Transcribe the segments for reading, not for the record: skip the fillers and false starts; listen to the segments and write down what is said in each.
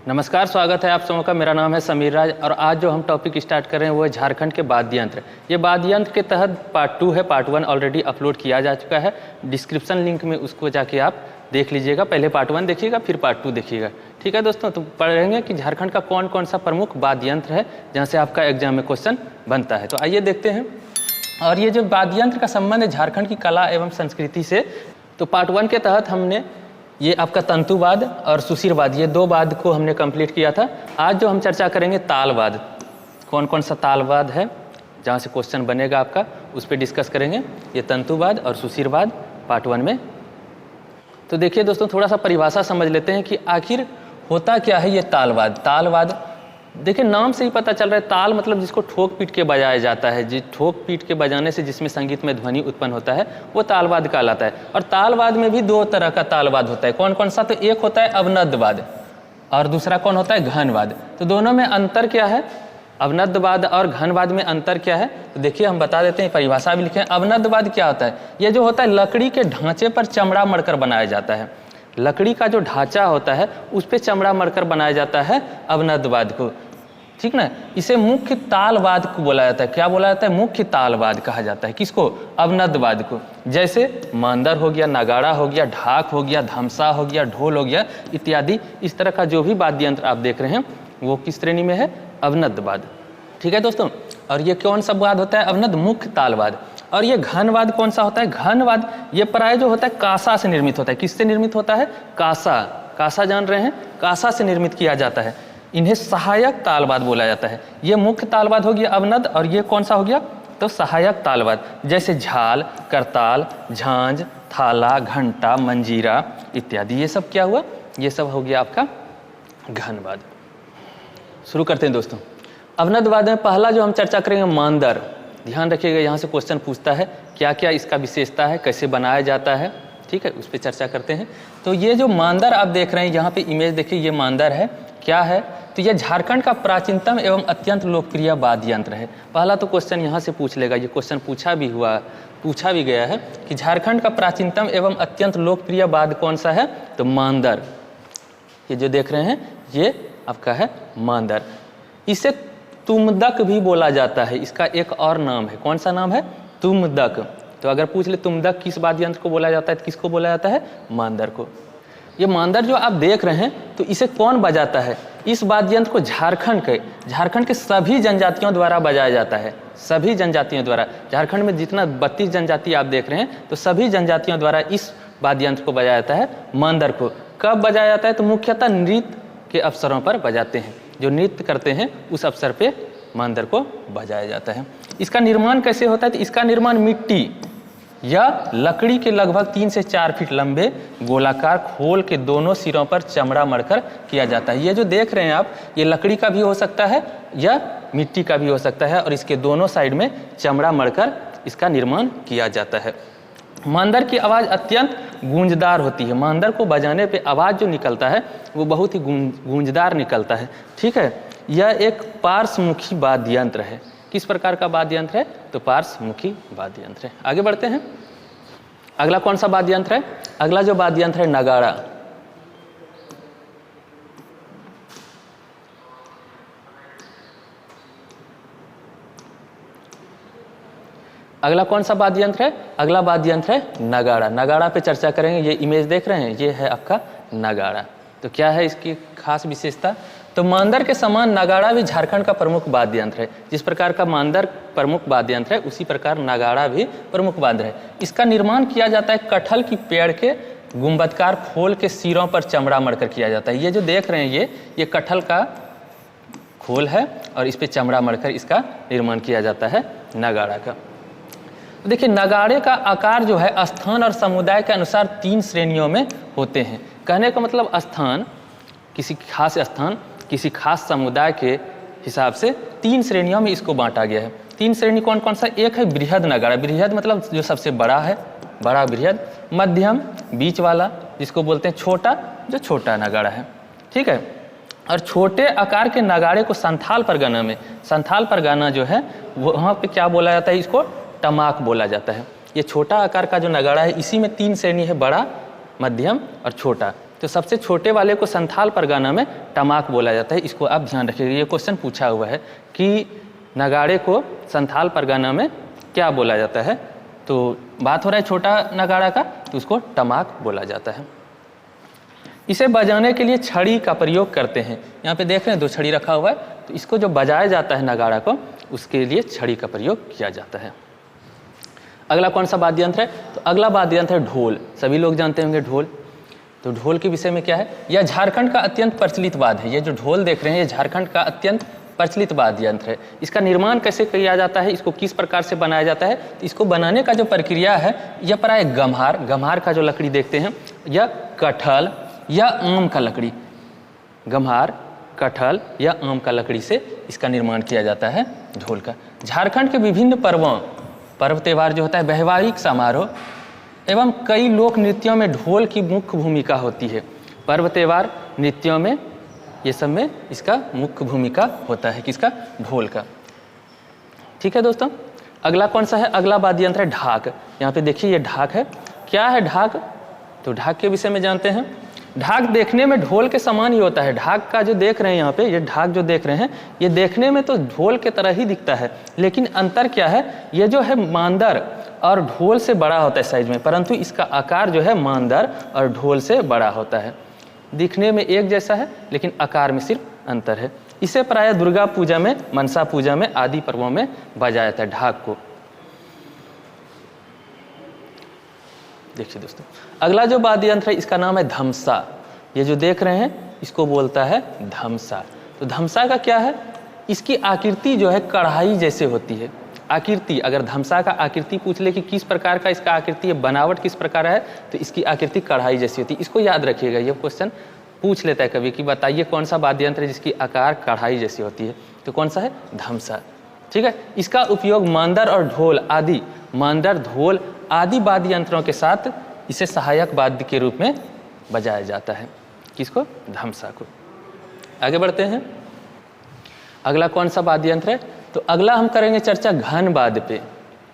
नमस्कार, स्वागत है आप सबों का। मेरा नाम है समीर राज और आज जो हम टॉपिक स्टार्ट कर रहे हैं वो है झारखंड के वाद्य यंत्र। ये वाद्य यंत्र के तहत पार्ट 2 है, पार्ट 1 ऑलरेडी अपलोड किया जा चुका है। डिस्क्रिप्शन लिंक में उसको जाके आप देख लीजिएगा। पहले पार्ट 1 देखिएगा, फिर पार्ट 2 देखिएगा। ठीक है दोस्तों, तो पढ़ेंगे कि झारखंड का कौन कौन सा प्रमुख वाद्य यंत्र है जहाँ से आपका एग्जाम में क्वेश्चन बनता है। तो आइए देखते हैं। और ये जो वाद्य यंत्र का संबंध है झारखंड की कला एवं संस्कृति से, तो पार्ट 1 के तहत हमने ये आपका तंतुवाद और सुशिरवाद, ये 2 वाद को हमने कंप्लीट किया था। आज जो हम चर्चा करेंगे तालवाद, कौन कौन सा तालवाद है जहाँ से क्वेश्चन बनेगा आपका, उस पर डिस्कस करेंगे। ये तंतुवाद और सुशिरवाद पार्ट 1 में। तो देखिए दोस्तों, थोड़ा सा परिभाषा समझ लेते हैं कि आखिर होता क्या है ये तालवाद। तालवाद देखिए नाम से ही पता चल रहा है, ताल मतलब जिसको ठोक पीट के बजाया जाता है, जिस ठोक पीट के बजाने से जिसमें संगीत में ध्वनि उत्पन्न होता है वो तालवाद कहलाता है। और तालवाद में भी 2 तरह का तालवाद होता है। कौन कौन सा? तो एक होता है अवनद्धवाद और दूसरा कौन होता है? घनवाद। तो दोनों में अंतर क्या है? अवनद्धवाद और घनवाद में अंतर क्या है? तो देखिए हम बता देते हैं, परिभाषा भी लिखे हैं। अवनद्धवाद क्या होता है? ये जो होता है लकड़ी के ढांचे पर चमड़ा मढ़कर बनाया जाता है। लकड़ी का जो ढांचा होता है उस पर चमड़ा मढ़कर बनाया जाता है अवनद्धवाद को, ठीक ना। इसे मुख्य तालवाद को बोला जाता है। क्या बोला जाता है? मुख्य तालवाद कहा जाता है। किसको? अवनद्धवाद को। जैसे मांदर हो गया, नगाड़ा हो गया, ढाक हो गया, धमसा हो गया, ढोल हो गया इत्यादि। इस तरह का जो भी वाद्य यंत्र आप देख रहे हैं वो किस श्रेणी में है? अवनद्धवाद। ठीक है दोस्तों। और ये कौन सा वाद होता है? अवनद्ध मुख्य तालवाद। और ये घनवाद कौन सा होता है? घनवाद ये प्राय जो होता है कासा से निर्मित होता है। किससे निर्मित होता है? कासा। कासा जान रहे हैं? कासा से निर्मित किया जाता है। इन्हें सहायक तालवाद बोला जाता है। ये मुख्य तालवाद हो गया अवनद्ध, और ये कौन सा हो गया? तो सहायक तालवाद। जैसे झाल, करताल, झांझ, थाला, घंटा, मंजीरा इत्यादि। ये सब क्या हुआ? ये सब हो गया आपका घनवाद। शुरू करते हैं दोस्तों। अवनद्धवाद में पहला जो हम चर्चा करेंगे मांदर। ध्यान रखिएगा, यहाँ से क्वेश्चन पूछता है क्या क्या इसका विशेषता है, कैसे बनाया जाता है। ठीक है, उस पर चर्चा करते हैं। तो ये जो मांदर आप देख रहे हैं, यहाँ पे इमेज देखिए, ये मांदर है। क्या है? तो यह झारखंड का प्राचीनतम एवं अत्यंत लोकप्रिय वाद्य यंत्र है। पहला तो क्वेश्चन यहाँ से पूछ लेगा, ये क्वेश्चन पूछा भी गया है कि झारखंड का प्राचीनतम एवं अत्यंत लोकप्रिय वाद्य कौन सा है? तो मांदर। ये जो देख रहे हैं ये आपका है मांदर। इसे तुमदक भी बोला जाता है। इसका एक और नाम है। कौन सा नाम है? तुमदक। तो अगर पूछ ले तुमदक किस वाद्य यंत्र को बोला जाता है, तो किसको बोला जाता है? मांदर को। ये मांदर जो आप देख रहे हैं, तो इसे कौन बजाता है? इस वाद्य यंत्र को झारखंड के सभी जनजातियों द्वारा बजाया जाता है। सभी जनजातियों द्वारा। झारखंड में जितना 32 जनजाति आप देख रहे हैं, तो सभी जनजातियों द्वारा इस वाद्य यंत्र को बजाया जाता है, मांदर को। कब बजाया जाता है? तो मुख्यतः नृत्य के अवसरों पर बजाते हैं। जो नृत्य करते हैं उस अवसर पे मांदर को बजाया जाता है। इसका निर्माण कैसे होता है? तो इसका निर्माण मिट्टी या लकड़ी के लगभग 3 से 4 फीट लंबे गोलाकार खोल के दोनों सिरों पर चमड़ा मढ़कर किया जाता है। ये जो देख रहे हैं आप, ये लकड़ी का भी हो सकता है या मिट्टी का भी हो सकता है, और इसके दोनों साइड में चमड़ा मढ़कर इसका निर्माण किया जाता है। मांदर की आवाज़ अत्यंत गूंजदार होती है। मांदर को बजाने पे आवाज़ जो निकलता है वो बहुत ही गूंजदार निकलता है। ठीक है, यह एक पार्श्वमुखी वाद्य यंत्र है। किस प्रकार का वाद्य यंत्र है? तो पार्श्वमुखी वाद्य यंत्र है। आगे बढ़ते हैं। अगला कौन सा वाद्य यंत्र है? अगला जो वाद्य यंत्र है नगाड़ा। अगला कौन सा वाद्य यंत्र है? अगला वाद्य यंत्र है नगाड़ा। नगाड़ा पे चर्चा करेंगे। ये इमेज देख रहे हैं, ये है आपका नगाड़ा। तो क्या है इसकी खास विशेषता? तो मांदर के समान नगाड़ा भी झारखंड का प्रमुख वाद्य यंत्र है। जिस प्रकार का मांदर प्रमुख वाद्य यंत्र है, उसी प्रकार नगाड़ा भी प्रमुख वाद्य है। इसका निर्माण किया जाता है कटहल की पेड़ के गुंबदकार खोल के सिरों पर चमड़ा मढ़कर किया जाता है। ये जो देख रहे हैं ये कटहल का खोल है और इस पर चमड़ा मढ़कर इसका निर्माण किया जाता है नगाड़ा का। देखिए, नगाड़े का आकार जो है स्थान और समुदाय के अनुसार 3 श्रेणियों में होते हैं। कहने का मतलब स्थान, किसी खास समुदाय के हिसाब से 3 श्रेणियों में इसको बांटा गया है। 3 श्रेणी कौन कौन सा? एक है बृहद नगाड़ा। बृहद मतलब जो सबसे बड़ा है, बड़ा बृहद। मध्यम, बीच वाला, जिसको बोलते हैं छोटा, जो छोटा नगाड़ा है। ठीक है। और छोटे आकार के नगाड़े को संथाल परगना जो है वहाँ पे क्या बोला जाता है? इसको टमाक बोला जाता है। ये छोटा आकार का जो नगाड़ा है, इसी में 3 श्रेणी है, बड़ा, मध्यम और छोटा। तो सबसे छोटे वाले को संथाल परगना में टमाक बोला जाता है। इसको आप ध्यान रखिएगा, ये क्वेश्चन पूछा हुआ है कि नगाड़े को संथाल परगना में क्या बोला जाता है। तो बात हो रहा है छोटा नगाड़ा का, तो उसको टमाक बोला जाता है। इसे बजाने के लिए छड़ी का प्रयोग करते हैं। यहाँ पे देख रहे हैं 2 छड़ी रखा हुआ है, तो इसको जो बजाया जाता है नगाड़ा को, उसके लिए छड़ी का प्रयोग किया जाता है। अगला कौन सा वाद्य यंत्र है? तो अगला वाद्य यंत्र है ढोल। सभी लोग जानते होंगे ढोल। तो ढोल के विषय में क्या है? यह झारखंड का अत्यंत प्रचलित वाद्य है। ये जो ढोल देख रहे हैं, ये झारखंड का अत्यंत प्रचलित वाद्य यंत्र है। इसका निर्माण कैसे किया जाता है, इसको किस प्रकार से बनाया जाता है? तो इसको बनाने का जो प्रक्रिया है, यह प्राय गम्हार का जो लकड़ी देखते हैं, या कटहल या आम का लकड़ी, गम्हार, कटहल या आम का लकड़ी से इसका निर्माण किया जाता है ढोल का। झारखंड के विभिन्न पर्व त्यौहार जो होता है, वैवाहिक समारोह एवं कई लोक नृत्यों में ढोल की मुख्य भूमिका होती है। पर्व त्यौहार, नृत्यों में, ये सब में इसका मुख्य भूमिका होता है, किसका? ढोल का। ठीक है दोस्तों, अगला कौन सा है? अगला वाद्य यंत्र है ढाक। यहाँ पे देखिए ये ढाक है। क्या है ढाक? तो ढाक के विषय में जानते हैं। ढाक देखने में ढोल के समान ही होता है। ढाक का जो देख रहे हैं यहाँ पे, ये ढाक जो देख रहे हैं, ये देखने में तो ढोल के तरह ही दिखता है, लेकिन अंतर क्या है? ये जो है मांदर और ढोल से बड़ा होता है साइज में, परंतु इसका आकार जो है मांदर और ढोल से बड़ा होता है। दिखने में एक जैसा है, लेकिन आकार में सिर्फ अंतर है। इसे प्रायः दुर्गा पूजा में, मनसा पूजा में आदि पर्वों में बजाया जाता है ढाक को। देखिए दोस्तों, अगला जो वाद्य यंत्र है, इसका नाम है धमसा। ये जो देख रहे हैं, इसको बोलता है धमसा। तो धमसा का क्या है? इसकी आकृति जो है कढ़ाई जैसे होती है। आकृति, अगर धमसा का आकृति पूछ ले कि किस प्रकार का इसका आकृति है, बनावट किस प्रकार है, तो इसकी आकृति कढ़ाई जैसी होती है। इसको याद रखिएगा, ये क्वेश्चन पूछ लेता है कभी कि बताइए कौन सा वाद्य यंत्र है जिसकी आकार कढ़ाई जैसी होती है। तो कौन सा है? धमसा। ठीक है, इसका उपयोग मांदर और ढोल आदि, मांदर, ढोल आदि वाद्य यंत्रों के साथ इसे सहायक वाद्य के रूप में बजाया जाता है। किसको? धमसा को। आगे बढ़ते हैं, अगला कौन सा वाद्य यंत्र है? तो अगला हम करेंगे चर्चा घन वाद्य पे।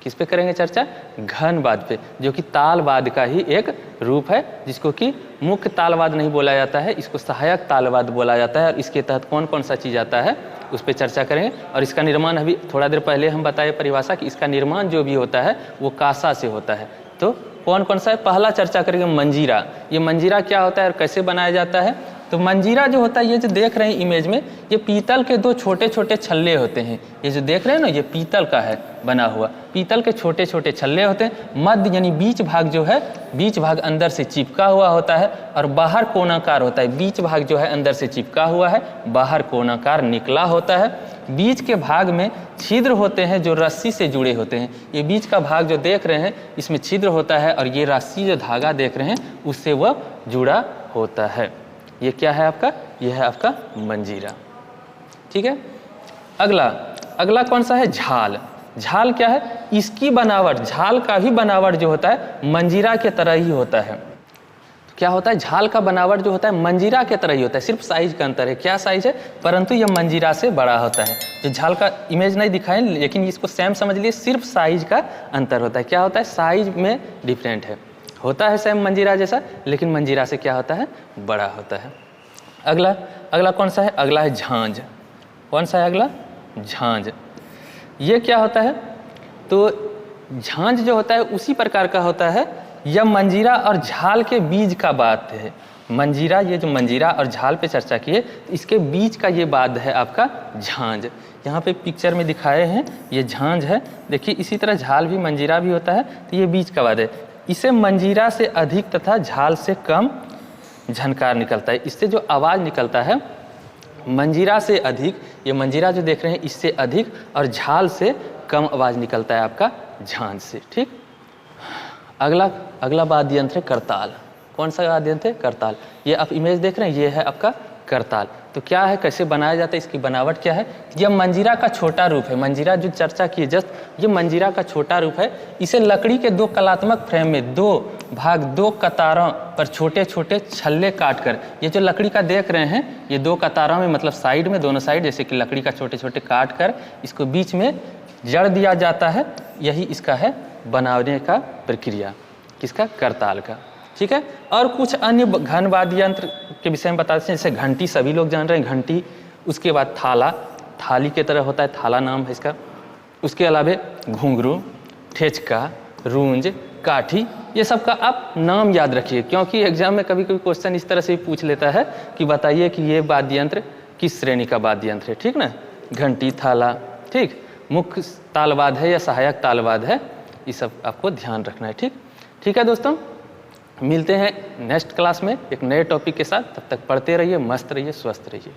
किस पे करेंगे चर्चा? घन वाद्य पे, जो कि ताल वाद्य का ही एक रूप है, जिसको कि मुख्य ताल वाद्य नहीं बोला जाता है, इसको सहायक ताल वाद्य बोला जाता है। और इसके तहत कौन कौन सा चीज़ आता है, उस पर चर्चा करेंगे। और इसका निर्माण अभी थोड़ा देर पहले हम बताए परिभाषा कि इसका निर्माण जो भी होता है वो कासा से होता है। तो कौन कौन सा है? पहला चर्चा करेंगे मंजीरा। ये मंजीरा क्या होता है और कैसे बनाया जाता है? तो मंजीरा जो होता है, ये जो देख रहे हैं इमेज में, ये पीतल के 2 छोटे छोटे छल्ले होते हैं। ये जो देख रहे हैं ना, ये पीतल का है बना हुआ, पीतल के छोटे छोटे छल्ले होते हैं। मध्य यानी बीच भाग जो है, बीच भाग अंदर से चिपका हुआ होता है और बाहर कोणाकार होता है। बीच भाग जो है अंदर से चिपका हुआ है, बाहर कोणाकार निकला होता है। बीच के भाग में छिद्र होते हैं जो रस्सी से जुड़े होते हैं। ये बीच का भाग जो देख रहे हैं, इसमें छिद्र होता है और ये रस्सी जो धागा देख रहे हैं, उससे वह जुड़ा होता है। ये क्या है आपका? यह है आपका मंजीरा। ठीक है, अगला कौन सा है? झाल। झाल क्या है? इसकी बनावट, झाल का भी बनावट जो होता है मंजीरा के तरह ही होता है। क्या होता है? झाल का बनावट जो होता है मंजीरा के तरह ही होता है, सिर्फ साइज का अंतर है। क्या साइज है? परंतु यह मंजीरा से बड़ा होता है। जो झाल का इमेज नहीं दिखाएं, लेकिन इसको सेम समझ लिए, सिर्फ साइज का अंतर होता है। क्या होता है? साइज में डिफरेंट है, होता है सेम मंजीरा जैसा, लेकिन मंजीरा से क्या होता है? बड़ा होता है। अगला कौन सा है? अगला है झांझ। कौन सा है अगला? झांझ। ये क्या होता है? तो झांझ जो होता है उसी प्रकार का होता है। यह मंजीरा और झाल के बीज का बात है। मंजीरा, ये जो मंजीरा और झाल पे चर्चा की है, तो इसके बीच का ये बात है आपका झांझ। यहाँ पे पिक्चर में दिखाए हैं, ये झांझ है। देखिए, इसी तरह झाल भी, मंजीरा भी होता है, तो ये बीच का बात है। इसे मंजीरा से अधिक तथा झाल से कम झनकार निकलता है। इससे जो आवाज़ निकलता है मंजीरा से अधिक, ये मंजीरा जो देख रहे हैं इससे अधिक, और झाल से कम आवाज़ निकलता है आपका झांझ से। ठीक, अगला वाद्य यंत्र है करताल। कौन सा वाद्य यंत्र है? करताल। ये आप इमेज देख रहे हैं, ये है आपका करताल। तो क्या है, कैसे बनाया जाता है, इसकी बनावट क्या है? यह मंजीरा का छोटा रूप है। मंजीरा जो चर्चा की जस्ट, ये मंजीरा का छोटा रूप है। इसे लकड़ी के 2 कलात्मक फ्रेम में 2 भाग 2 कतारों पर छोटे छोटे छल्ले काटकर, ये जो लकड़ी का देख रहे हैं, ये 2 कतारों में, मतलब साइड में, दोनों साइड, जैसे कि लकड़ी का छोटे छोटे काट कर इसको बीच में जड़ दिया जाता है। यही इसका है बनाने का प्रक्रिया, किसका? करताल का। ठीक है। और कुछ अन्य घन वाद्य यंत्र के विषय में बताते हैं, जैसे घंटी सभी लोग जान रहे हैं, घंटी। उसके बाद थाला, थाली के तरह होता है, थाला नाम है इसका। उसके अलावे घुंघरू, ठेचका, रूंज, काठी, ये सब का आप नाम याद रखिए, क्योंकि एग्जाम में कभी कभी क्वेश्चन इस तरह से भी पूछ लेता है कि बताइए कि ये वाद्य यंत्र किस श्रेणी का वाद्य यंत्र है, ठीक ना। घंटी, थाला, ठीक, मुख्य तालवाद है या सहायक तालवाद है, ये सब आपको ध्यान रखना है, ठीक। ठीक है दोस्तों, मिलते हैं नेक्स्ट क्लास में एक नए टॉपिक के साथ। तब तक पढ़ते रहिए, मस्त रहिए, स्वस्थ रहिए।